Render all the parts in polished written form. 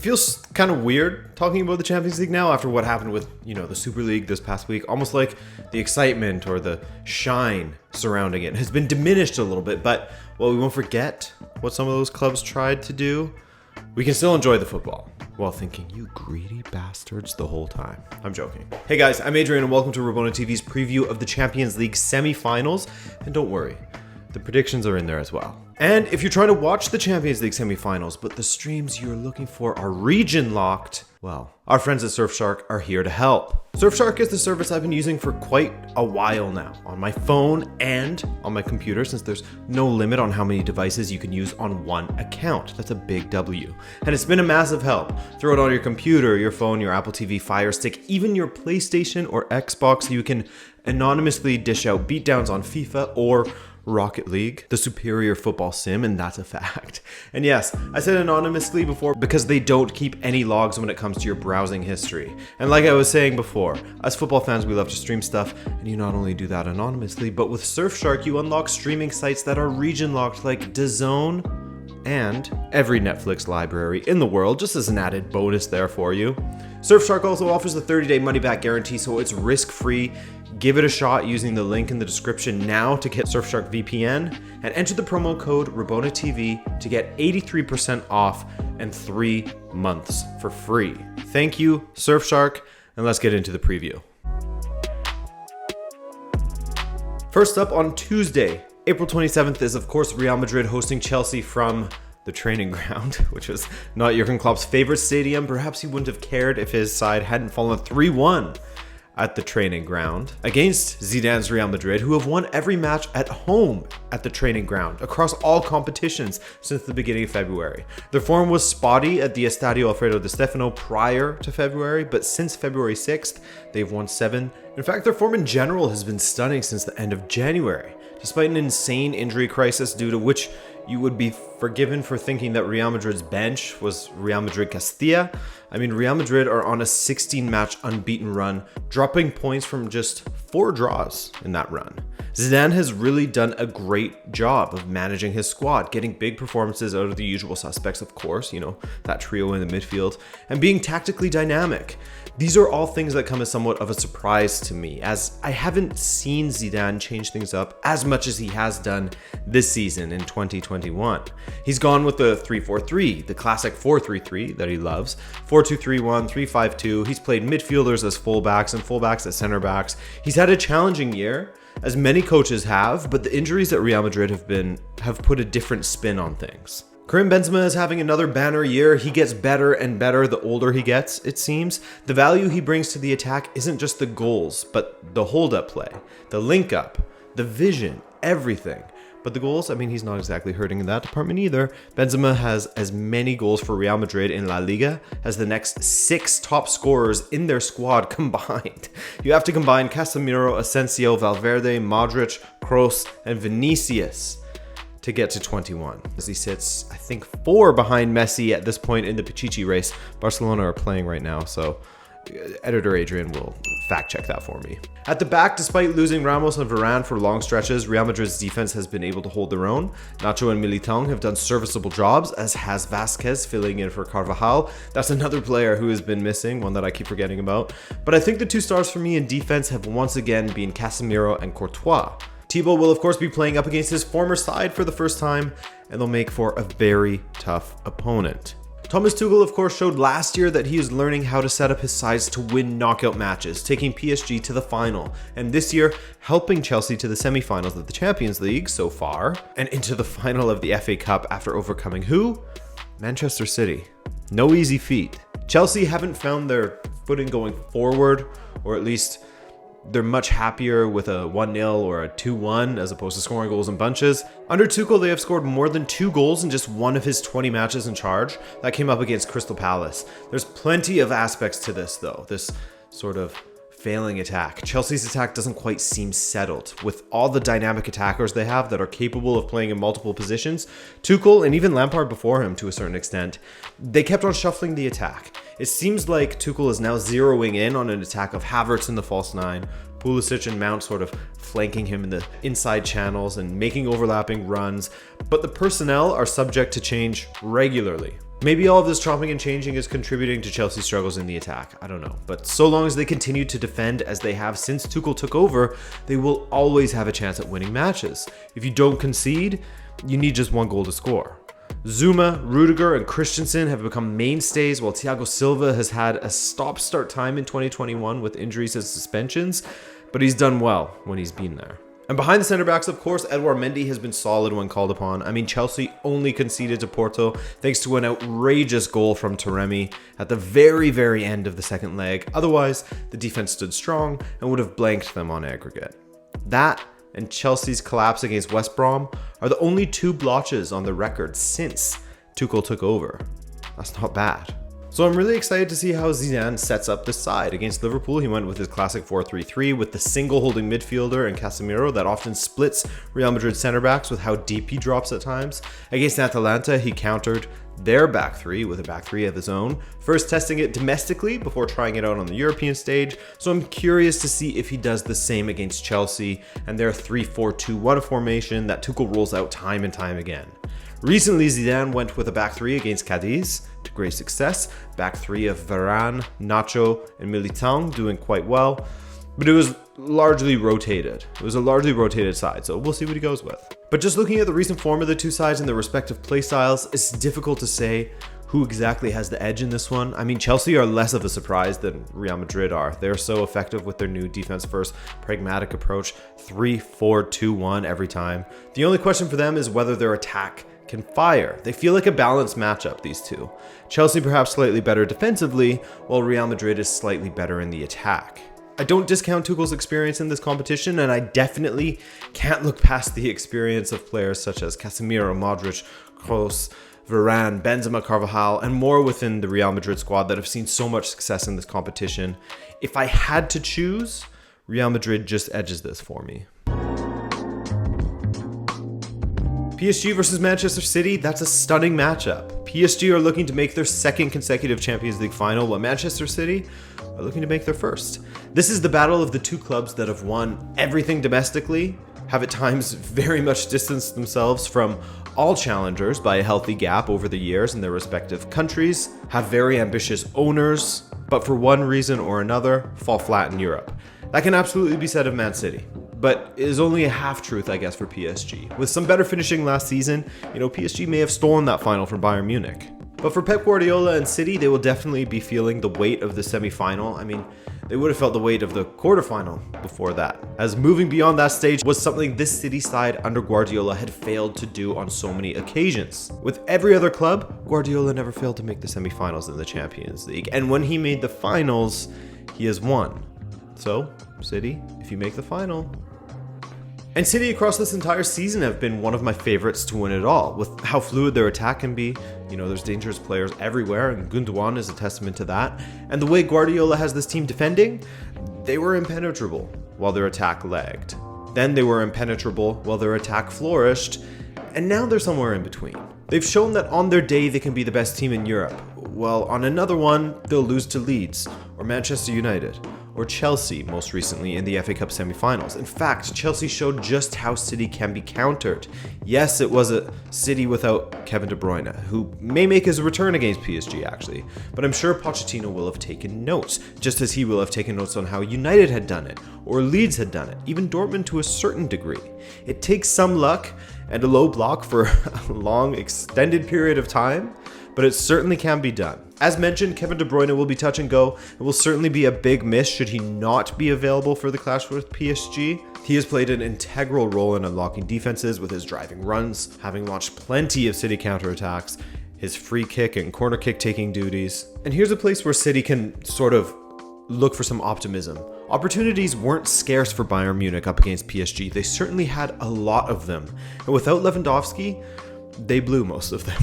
feels kind of weird talking about the Champions League now after what happened with, the Super League this past week. Almost like the excitement or the shine surrounding it has been diminished a little bit. But while we won't forget what some of those clubs tried to do, we can still enjoy the football while thinking, you greedy bastards, the whole time. I'm joking. Hey guys, I'm Adrian and welcome to Rabona TV's preview of the Champions League semi-finals. And don't worry, the predictions are in there as well. And if you're trying to watch the Champions League semi-finals, but the streams you're looking for are region locked, well, our friends at Surfshark are here to help. Surfshark is the service I've been using for quite a while now, on my phone and on my computer, since there's no limit on how many devices you can use on one account. That's a big W. And it's been a massive help. Throw it on your computer, your phone, your Apple TV, Fire Stick, even your PlayStation or Xbox. You can anonymously dish out beatdowns on FIFA or Rocket League, the superior football sim, and that's a fact. And yes, I said anonymously before because they don't keep any logs when it comes to your browsing history. And like I was saying before, as football fans, we love to stream stuff, and you not only do that anonymously, but with Surfshark, you unlock streaming sites that are region locked like DAZN and every Netflix library in the world, just as an added bonus there for you. Surfshark also offers a 30-day money-back guarantee, so it's risk-free. Give it a shot using the link in the description now to get Surfshark VPN and enter the promo code RabonaTV to get 83% off and 3 months for free. Thank you, Surfshark, and let's get into the preview. First up on Tuesday, April 27th is of course Real Madrid hosting Chelsea from the training ground, which was not Jurgen Klopp's favorite stadium. Perhaps he wouldn't have cared if his side hadn't fallen 3-1 at the training ground against Zidane's Real Madrid, who have won every match at home at the training ground across all competitions since the beginning of February. Their form was spotty at the Estadio Alfredo Di Stefano prior to February, but since February 6th, they've won 7. In fact, their form in general has been stunning since the end of January, despite an insane injury crisis due to which you would be forgiven for thinking that Real Madrid's bench was Real Madrid Castilla. I mean, Real Madrid are on a 16-match unbeaten run, dropping points from just 4 draws in that run. Zidane has really done a great job of managing his squad, getting big performances out of the usual suspects, of course, that trio in the midfield, and being tactically dynamic. These are all things that come as somewhat of a surprise to me, as I haven't seen Zidane change things up as much as he has done this season in 2021. He's gone with the 3-4-3, the classic 4-3-3 that he loves, 4-2-3-1, 3-5-2. He's played midfielders as fullbacks and fullbacks as center backs. He's had a challenging year, as many coaches have, but the injuries at Real Madrid have put a different spin on things. Karim Benzema is having another banner year. He gets better and better the older he gets, it seems. The value he brings to the attack isn't just the goals, but the hold-up play, the link-up, the vision, everything. But the goals, he's not exactly hurting in that department either. Benzema has as many goals for Real Madrid in La Liga as the next 6 top scorers in their squad combined. You have to combine Casemiro, Asensio, Valverde, Modric, Kroos, and Vinicius to get to 21, as he sits, I think, 4 behind Messi at this point in the Pichichi race. Barcelona are playing right now, so editor Adrian will fact check that for me. At the back, despite losing Ramos and Varane for long stretches, Real Madrid's defense has been able to hold their own. Nacho and Militão have done serviceable jobs, as has Vasquez filling in for Carvajal. That's another player who has been missing, one that I keep forgetting about. But I think the 2 stars for me in defense have once again been Casemiro and Courtois. Thibaut will of course be playing up against his former side for the first time, and they'll make for a very tough opponent. Thomas Tuchel of course showed last year that he is learning how to set up his sides to win knockout matches, taking PSG to the final, and this year helping Chelsea to the semi-finals of the Champions League so far, and into the final of the FA Cup after overcoming who? Manchester City. No easy feat. Chelsea haven't found their footing going forward, or at least they're much happier with a 1-0 or a 2-1 as opposed to scoring goals in bunches. Under Tuchel, they have scored more than 2 goals in just one of his 20 matches in charge. That came up against Crystal Palace. There's plenty of aspects to this though, this sort of failing attack. Chelsea's attack doesn't quite seem settled. With all the dynamic attackers they have that are capable of playing in multiple positions, Tuchel and even Lampard before him to a certain extent, they kept on shuffling the attack. It seems like Tuchel is now zeroing in on an attack of Havertz in the false 9, Pulisic and Mount sort of flanking him in the inside channels and making overlapping runs, but the personnel are subject to change regularly. Maybe all of this chopping and changing is contributing to Chelsea's struggles in the attack. I don't know. But so long as they continue to defend as they have since Tuchel took over, they will always have a chance at winning matches. If you don't concede, you need just one goal to score. Zuma, Rudiger, and Christensen have become mainstays, while Thiago Silva has had a stop-start time in 2021 with injuries and suspensions, but he's done well when he's been there. And behind the center backs, of course, Edouard Mendy has been solid when called upon. I mean, Chelsea only conceded to Porto thanks to an outrageous goal from Taremi at the very, very end of the second leg. Otherwise, the defense stood strong and would have blanked them on aggregate. That and Chelsea's collapse against West Brom are the only two blotches on the record since Tuchel took over. That's not bad. So I'm really excited to see how Zidane sets up this side. Against Liverpool, he went with his classic 4-3-3 with the single holding midfielder and Casemiro that often splits Real Madrid center backs with how deep he drops at times. Against Atalanta, he countered their back three with a back three of his own, first testing it domestically before trying it out on the European stage. So I'm curious to see if he does the same against Chelsea and their 3-4-2-1 formation that Tuchel rolls out time and time again. Recently, Zidane went with a back three against Cadiz to great success. Back three of Varane, Nacho, and Militão doing quite well, but it was largely rotated. It was a largely rotated side, so we'll see what he goes with. But just looking at the recent form of the two sides and their respective play styles, it's difficult to say who exactly has the edge in this one. I mean, Chelsea are less of a surprise than Real Madrid are. They're so effective with their new defense-first, pragmatic approach, 3-4-2-1 every time. The only question for them is whether their attack can fire. They feel like a balanced matchup, these two. Chelsea perhaps slightly better defensively, while Real Madrid is slightly better in the attack. I don't discount Tuchel's experience in this competition, and I definitely can't look past the experience of players such as Casemiro, Modric, Kroos, Varane, Benzema, Carvajal, and more within the Real Madrid squad that have seen so much success in this competition. If I had to choose, Real Madrid just edges this for me. PSG versus Manchester City, that's a stunning matchup. PSG are looking to make their second consecutive Champions League final, while Manchester City are looking to make their first. This is the battle of the two clubs that have won everything domestically, have at times very much distanced themselves from all challengers by a healthy gap over the years in their respective countries, have very ambitious owners, but for one reason or another, fall flat in Europe. That can absolutely be said of Man City, but is only a half-truth, I guess, for PSG. With some better finishing last season, PSG may have stolen that final from Bayern Munich. But for Pep Guardiola and City, they will definitely be feeling the weight of the semi-final. I mean, they would have felt the weight of the quarterfinal before that, as moving beyond that stage was something this City side under Guardiola had failed to do on so many occasions. With every other club, Guardiola never failed to make the semi-finals in the Champions League, and when he made the finals, he has won. So, City, if you make the final. And City across this entire season have been one of my favorites to win it all. With how fluid their attack can be, there's dangerous players everywhere, and Gundogan is a testament to that. And the way Guardiola has this team defending, they were impenetrable while their attack lagged. Then they were impenetrable while their attack flourished, and now they're somewhere in between. They've shown that on their day they can be the best team in Europe. Well, on another one, they'll lose to Leeds, or Manchester United, or Chelsea, most recently in the FA Cup semi-finals. In fact, Chelsea showed just how City can be countered. Yes, it was a City without Kevin De Bruyne, who may make his return against PSG actually, but I'm sure Pochettino will have taken notes, just as he will have taken notes on how United had done it, or Leeds had done it, even Dortmund to a certain degree. It takes some luck and a low block for a long, extended period of time, but it certainly can be done. As mentioned, Kevin De Bruyne will be touch and go. It will certainly be a big miss should he not be available for the clash with PSG. He has played an integral role in unlocking defenses with his driving runs, having launched plenty of City counterattacks, his free kick and corner kick taking duties. And here's a place where City can sort of look for some optimism. Opportunities weren't scarce for Bayern Munich up against PSG. They certainly had a lot of them. And without Lewandowski, they blew most of them.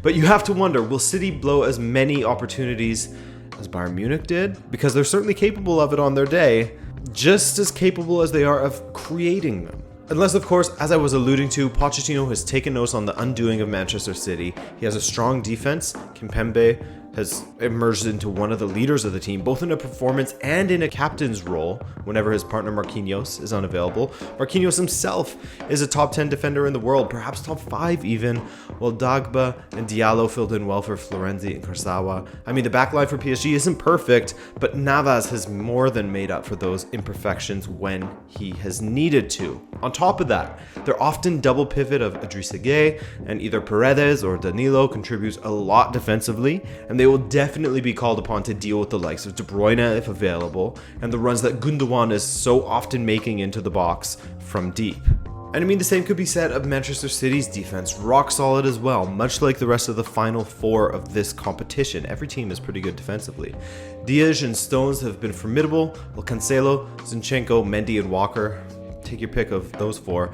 But you have to wonder, will City blow as many opportunities as Bayern Munich did? Because they're certainly capable of it on their day, just as capable as they are of creating them. Unless, of course, as I was alluding to, Pochettino has taken notes on the undoing of Manchester City. He has a strong defense, Kimpembe, has emerged into one of the leaders of the team, both in a performance and in a captain's role whenever his partner Marquinhos is unavailable. Marquinhos himself is a top 10 defender in the world, perhaps top 5 even, while Dagba and Diallo filled in well for Florenzi and Kurzawa. I mean, the backline for PSG isn't perfect, but Navas has more than made up for those imperfections when he has needed to. On top of that, their often double pivot of Idrissa Gueye and either Paredes or Danilo contributes a lot defensively, and they will definitely be called upon to deal with the likes of De Bruyne if available, and the runs that Gundogan is so often making into the box from deep. And I mean, the same could be said of Manchester City's defense, rock solid as well, much like the rest of the final four of this competition. Every team is pretty good defensively. Diaz and Stones have been formidable, while Cancelo, Zinchenko, Mendy, and Walker, take your pick of those four,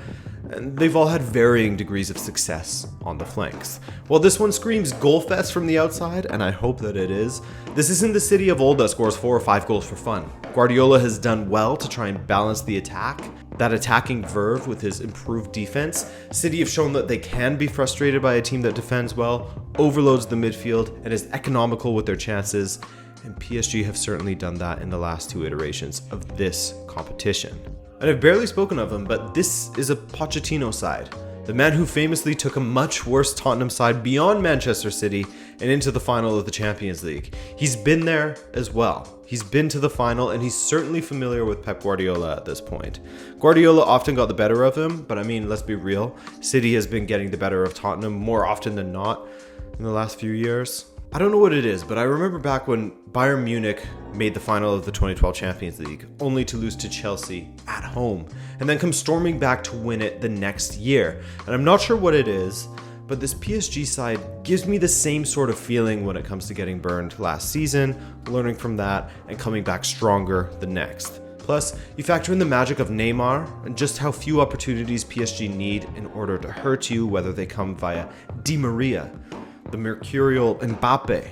and they've all had varying degrees of success on the flanks. Well, this one screams goal fest from the outside, and I hope that it is. This isn't the City of old that scores 4 or 5 goals for fun. Guardiola has done well to try and balance the attack, that attacking verve with his improved defense. City have shown that they can be frustrated by a team that defends well, overloads the midfield, and is economical with their chances, and PSG have certainly done that in the last 2 iterations of this competition. And I've barely spoken of him, but this is a Pochettino side. The man who famously took a much worse Tottenham side beyond Manchester City and into the final of the Champions League. He's been there as well. He's been to the final, and he's certainly familiar with Pep Guardiola at this point. Guardiola often got the better of him, but I mean, let's be real. City has been getting the better of Tottenham more often than not in the last few years. I don't know what it is, but I remember back when Bayern Munich made the final of the 2012 Champions League, only to lose to Chelsea at home, and then come storming back to win it the next year. And I'm not sure what it is, but this PSG side gives me the same sort of feeling when it comes to getting burned last season, learning from that, and coming back stronger the next. Plus, you factor in the magic of Neymar and just how few opportunities PSG need in order to hurt you, whether they come via Di Maria, the mercurial Mbappe.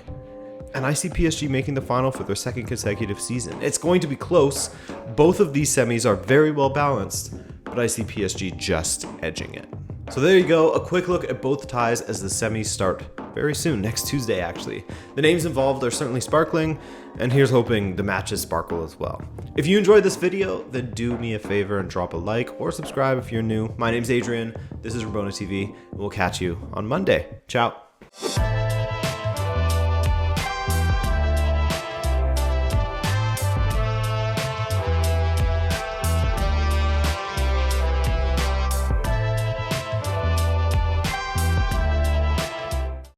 And I see PSG making the final for their 2nd consecutive season. It's going to be close. Both of these semis are very well balanced, but I see PSG just edging it. So there you go, a quick look at both ties as the semis start very soon, next Tuesday actually. The names involved are certainly sparkling, and here's hoping the matches sparkle as well. If you enjoyed this video, then do me a favor and drop a like or subscribe if you're new. My name's Adrian, this is Rabona TV, and we'll catch you on Monday. Ciao.